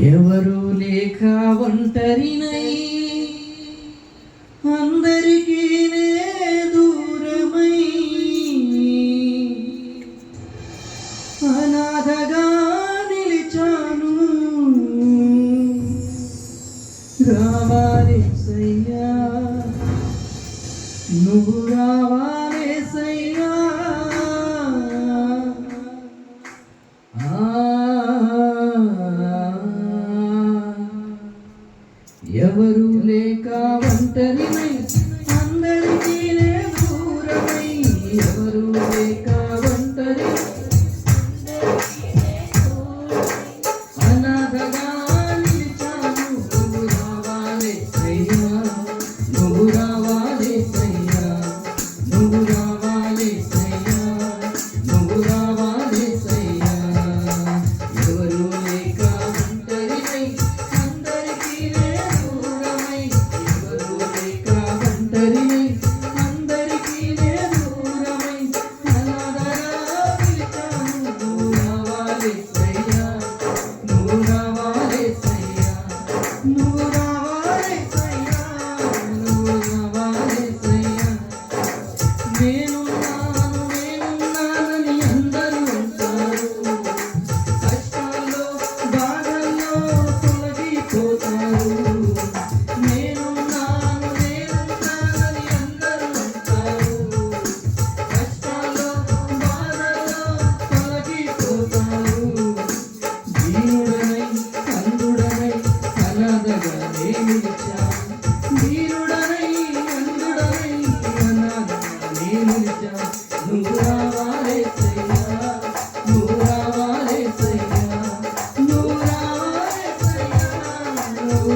ఎవరు లేక ఒంటరినై అందరికీ నే దూరమై అనాథగా నిలిచాను. రావాలేసయ్యా, నువ్వు రావాలేసయ్యా. ఎవరు లేక ఒంటరినై అందరికీ నే దూరమై, ఎవరు లేక ఒంటరి అనాథగా నిలిచాను. నువ్వు రావాలేసయ్యా, నువ్వు రావాలేసయ్యా, నువ్వు రావాలేసయ్యా, నువ్వు రావాలేసయ్యా. ఎవరు లేక ఒంటరినై అందరికీ నే దూరమై, ఎవరు లేక ఒంటరినై అందరికీ నే దూరమై అనాథగా నిలిచాను. నువ్వు రావాలేసయ్యా, నువ్వు రావాలేసయ్యా, నువ్వు రావాలేసయ్యా, నువ్వు రావాలేసయ్యా. నేనున్నానని అందరూ అంటారు, కష్టాల్లో బాధల్లో తొలగిపోతారు. నేనున్నానని అందరూ అంటారు, కష్టాల్లో బాధల్లో తొలగిపోతారు. దీనుడనై అందుడనై అనాథగా నే నిలిచాను. దీనుడనై అందుడనై అనాథగా నే నిలిచాను. నువ్వు రావాలేసయ్యా, నువ్వు రావాలేసయ్యా, నువ్వు రావాలేసయ్యా, నువ్వు